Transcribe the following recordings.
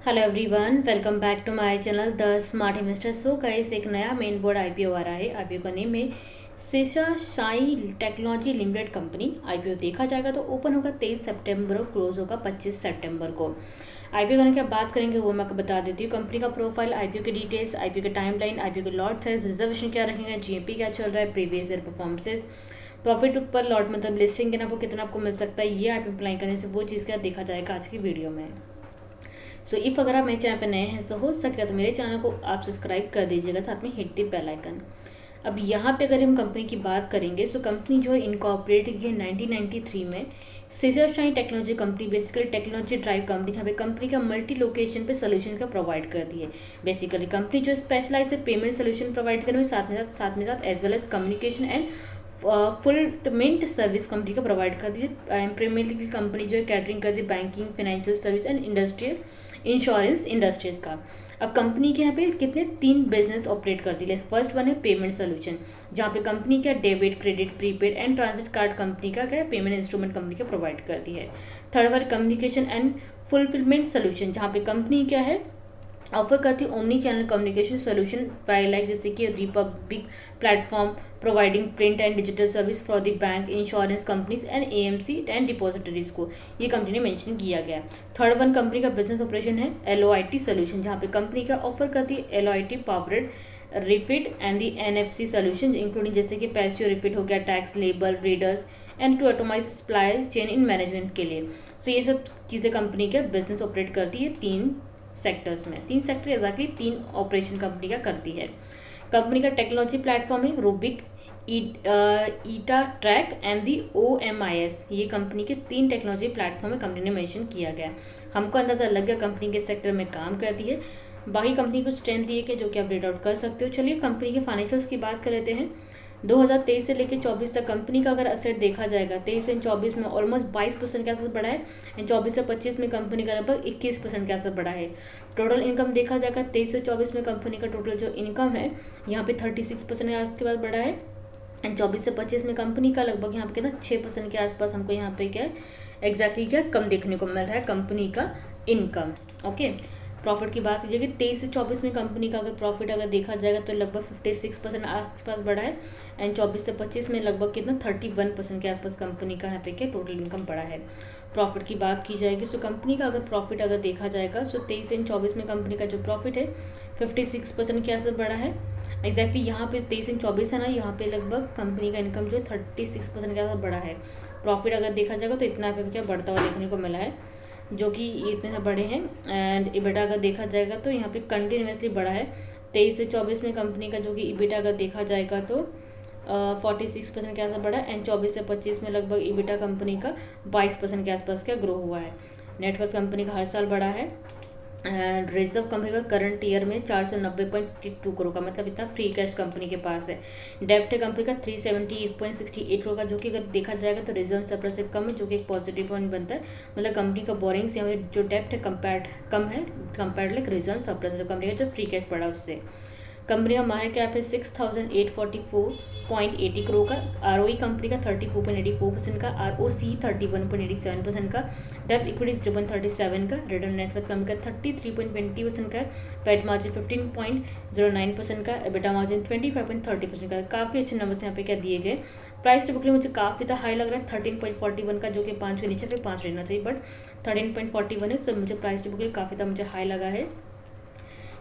Hello everyone, welcome back to my channel the smart investor. So guys, एक नया main board IPO आ रहा है। IPO का name है Seshasayee technology limited company. IPO देखा जाएगा तो ओपन होगा 23 सितंबर और क्लोज होगा 25 सितंबर को। आईपीओ करने की आप बात करेंगे वो मैं आपको बता देती हूँ। कंपनी का प्रोफाइल, आईपीओ की डिटेल्स, आईपीओ के टाइमलाइन, आईपीओ के लॉट साइज, रिजर्वेशन क्या रहेंगे, जीएपी क्या चल रहा है, प्रीवियस ईयर परफॉर्मेंसेस, प्रॉफिट पर लॉट मतलब लिस्टिंग के ना आपको कितना आपको मिल सकता है, ये आप अप्लाई करने से वो चीज़ क्या देखा जाएगा आज की वीडियो में। सो इफ़ अगर आप मेरे चैनल पर नए हैं तो हो सके तो मेरे चैनल को आप सब्सक्राइब कर दीजिएगा, साथ में हिट द बेल आइकन। अब यहाँ पे अगर हम कंपनी की बात करेंगे सो कंपनी जो है इनकॉर्पोरेट की है 1993 में। Seshasayee technology company basically technology drive company, जहाँ पे कंपनी का मल्टी लोकेशन पे सोल्यूशन का प्रोवाइड करती है। बेसिकली कंपनी जो स्पेशलाइज है पेमेंट सोल्यूशन प्रोवाइड करने में, साथ में as well as communication and fulfilment service company का प्रोवाइड करती है। प्रीमियरली कंपनी जो है कैटरिंग करती है banking, financial service and industrial insurance industries का। अब कंपनी के यहाँ पे कितने 3 बिजनेस ऑपरेट करती है। फर्स्ट वन है पेमेंट सोल्यूशन, जहाँ पे कंपनी क्या debit, credit, prepaid and transit card company का क्या है पेमेंट इंस्ट्रूमेंट कंपनी का प्रोवाइड करती है। Third one communication and fulfilment solution, जहाँ पे कंपनी क्या है ऑफर करती है omni channel communication solution like जैसे कि Republic platform providing print and digital service for the bank, insurance companies and AMC and depositories को ये कंपनी ने मेंशन किया गया। थर्ड वन कंपनी का बिजनेस ऑपरेशन है एलओआईटी सोल्यूशन, जहाँ पे कंपनी का ऑफर करती है LOIT powered RFID and the NFC solution including जैसे कि पैसियो रिफिट हो गया, tags, label, readers and to automise supply chain in management के लिए। सो ये सब चीज़ें कंपनी का बिजनेस ऑपरेट करती है 3 सेक्टर्स में। 3 सेक्टर एग्जैक्टली 3 ऑपरेशन कंपनी का करती है। कंपनी का टेक्नोलॉजी प्लेटफॉर्म है Rubik, eta track and the OMIS। ये कंपनी के 3 टेक्नोलॉजी प्लेटफॉर्म में कंपनी ने मेंशन किया गया। हमको अंदाजा लग गया कंपनी के सेक्टर में काम करती है। बाकी कंपनी कुछ स्ट्रेंथ दिए कि जो कि आप रीड आउट कर सकते हो। चलिए कंपनी के फाइनेंशियल्स की बात कर लेते हैं। 2023 से लेकर 24 तक कंपनी का अगर असेट देखा जाएगा 23 से 24 में ऑलमोस्ट 22% के आसपास बढ़ा है एंड 24 से 25 में कंपनी का लगभग 21% के आसपास बढ़ा है। टोटल इनकम देखा जाएगा 23 से 24 में कंपनी का टोटल जो इनकम है यहाँ पे 36% के आसपास बढ़ा है एंड 24 से 25 में कंपनी का लगभग यहाँ पे कितना 6% के आसपास हमको यहाँ पे क्या है एग्जैक्टली क्या कम देखने को मिल रहा है कंपनी का इनकम। ओके, प्रॉफिट की बात कीजिए कि 23 से 24 में कंपनी का अगर प्रॉफिट अगर देखा जाएगा तो लगभग 56% आसपास बढ़ा है एंड 24 से 25 में लगभग कितना 31% के आसपास कंपनी का यहाँ पे क्या टोटल इनकम बढ़ा है। प्रॉफिट की बात की जाएगी तो कंपनी का अगर प्रॉफिट अगर देखा जाएगा तो 23 से 24 में कंपनी का जो प्रॉफिट है 56% के आसपास बढ़ा है। एग्जैक्टली यहाँ पे 23 से 24 है ना, यहाँ पे लगभग कंपनी का इनकम जो है 36% के आसपास बढ़ा है। प्रॉफिट अगर देखा जाएगा तो इतना पे क्या बढ़ता हुआ देखने को मिला है जो कि इतने बड़े हैं। एंड इबिटा अगर देखा जाएगा तो यहाँ पे कंटिन्यूसली बढ़ा है। 23 से 24 में कंपनी का जो कि इबिटा अगर देखा जाएगा तो 46% के आसपास बढ़ा है एंड 24 से 25 में लगभग इबिटा कंपनी का 22% के आसपास का ग्रो हुआ है। नेटवर्थ कंपनी का हर साल बढ़ा है एंड रिजर्व कंपनी का करंट ईयर में 490.52 करोड़ का, मतलब इतना फ्री कैश कंपनी के पास है। डेप्ट है कंपनी का 378.68 करोड़ का, जो कि अगर देखा जाएगा तो रिजर्व सरप्लस से कम है, जो कि एक पॉजिटिव पॉइंट बनता है। मतलब कंपनी का बोरिंग्स यहाँ पे जो डेप्ट है कम है कंपेयर्ड लाइक रिजर्व सरप्लस है, तो कंपनी का जो फ्री कैश पड़ा उससे। कंपनी का मार्केट कैप है 6,844.80 करोड़ का। ROE कंपनी का 34.84% का, ROC 31.87% का, डेब्ट इक्विटी 0.37 का, रिटर्न नेटवर्थ कंपनी का 33.20% का, पैट मार्जिन 15.09% का, एबिटा मार्जिन 25.30% का। काफ़ी अच्छे नंबर्स यहाँ पे क्या दिए गए। प्राइस टू बुक मुझे काफ़ी ज़्यादा हाई लग रहा है 13.41 का, जो कि 5 के नीचे पे 5 रहना चाहिए, बट 13.41 है, सो मुझे प्राइस टू बुक काफ़ी ज़्यादा मुझे हाई लगा है।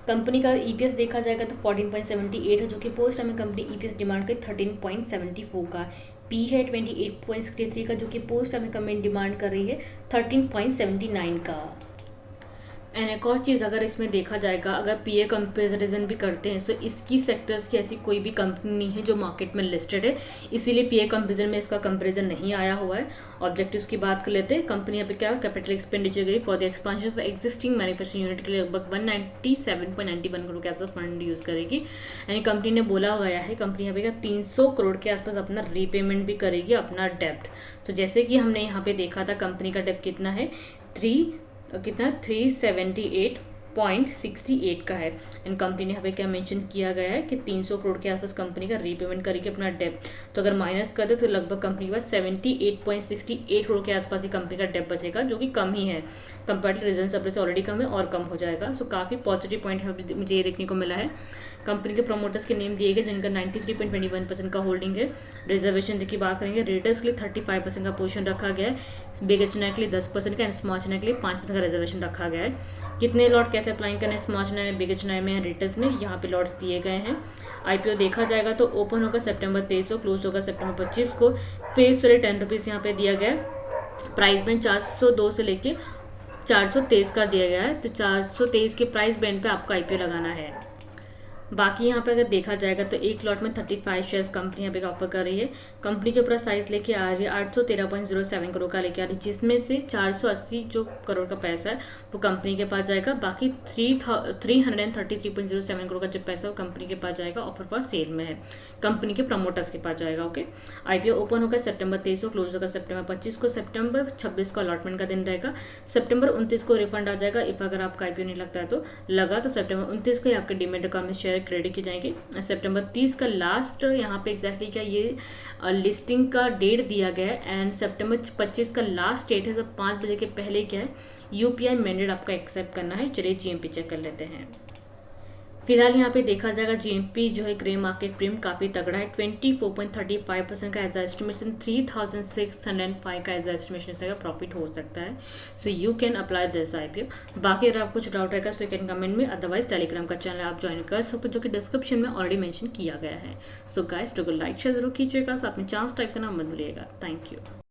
कंपनी का EPS देखा जाएगा तो 14.78 है, जो कि पोस्ट में कंपनी EPS डिमांड कर 13.74 का। पी है 28.63 का, जो कि पोस्ट में कंपनी डिमांड कर रही है 13.79 का। एंड एक और चीज़ अगर इसमें देखा जाएगा अगर पीए कंपेरिजन भी करते हैं तो इसकी सेक्टर्स की ऐसी कोई भी कंपनी नहीं है जो मार्केट में लिस्टेड है, इसीलिए पीए कंपेरिजन में इसका कंपेरिजन नहीं आया हुआ है। ऑब्जेक्टिव्स की बात कर लेते हैं। कंपनी यहाँ पे क्या कैपिटल एक्सपेंडिचर गई for the expansion of existing manufacturing unit के लिए लगभग 197.91 करोड़ के आसपास फंड यूज़ करेगी। यानी कंपनी ने बोला गया है कंपनी यहाँ पे 300 करोड़ के आसपास अपना रीपेमेंट भी करेगी अपना डेप्ट। तो जैसे कि हमने यहाँ पे देखा था कंपनी का डेप्ट कितना है 378.68 का है। इन कंपनी ने यहाँ पे क्या मेंशन किया गया है कि 300 करोड़ के आसपास कंपनी का रीपेमेंट करेगी अपना डेप्ट। तो अगर माइनस कर दे तो लगभग कंपनी के पास 78.68 करोड़ के आसपास ही कंपनी का डेप्ट बचेगा, जो कि कम ही है। Compare to reserve surplus already कम है और कम हो जाएगा। सो काफ़ी पॉजिटिव पॉइंट है मुझे ये देखने को मिला है। कंपनी के प्रोमोटर्स के नेम दिए गए जिनका 93.21% का होल्डिंग है। रिजर्वेशन की बात करेंगे, रेटर्स के लिए 35% का पोर्शन रखा गया है, बिग एच के लिए 10% का एंड स्मॉल एच के लिए 5% का रिजर्वेशन रखा गया है। कितने लॉट कैसे अप्लाई करना है स्मॉल एच में, बिग एच में, रेटर्स में, यहाँ पे लॉट्स दिए गए हैं। आईपीओ देखा जाएगा तो ओपन होगा सितंबर 23 को, क्लोज होगा सितंबर 25 को। फेस वैल्यू 10 रुपीज़ यहाँ पे दिया गया है। प्राइस बैंड 402 से लेके 423 का दिया गया है, तो 423 के प्राइस बैंड पे आपको आईपीओ लगाना है। बाकी यहाँ पे अगर देखा जाएगा तो एक लॉट में 35 शेयर्स कंपनी यहाँ पे ऑफर कर रही है। कंपनी जो पूरा साइज लेके आ रही है 813.07 करोड़ का लेके आ रही है, जिसमें से 480 जो करोड़ का पैसा है वो कंपनी के पास जाएगा। बाकी 333.07 करोड़ का जो पैसा है वो कंपनी के पास जाएगा, ऑफर फॉर सेल में है, कंपनी के प्रमोटर्स के पास जाएगा। ओके, आईपीओ ओपन होगा सितंबर 23 को, क्लोज होगा सितंबर 25 को। सितंबर 26 को अलॉटमेंट का दिन रहेगा। सितंबर 29 को रिफंड आ जाएगा। इफ अगर आपका आईपीओ नहीं लगता है तो लगा तो सितंबर 29 को ही आपके डीमेट अकाउंट में शेयर क्रेडिट किए जाएंगे। सितंबर 30 का लास्ट यहाँ पे एग्जैक्टली क्या ये लिस्टिंग का डेट दिया गया है एंड सितंबर 25 का लास्ट डेट है। जब 5 बजे के पहले क्या है यूपीआई मैंडेट आपका एक्सेप्ट करना है। चलिए जीएमपी चेक कर लेते हैं। फिलहाल यहाँ पे देखा जाएगा जीएमपी जो है ग्रे मार्केट प्रीमियम काफ़ी तगड़ा है, 24.35% का एज एस्टिमेशन, 3605 का एज एस्टिमेशन का प्रॉफिट हो सकता है। So you can apply this IPO. बाकी अगर आप कुछ डाउट रहेगा सो यू कैन कमेंट में, अदरवाइज टेलीग्राम का चैनल आप ज्वाइन कर सकते हो जो कि डिस्क्रिप्शन में ऑलरेडी मेंशन किया गया है। सो गाइस, तो लाइक शेयर जरूर कीजिएगा, साथ में चांस टाइप करना मत भूलिएगा। Thank you.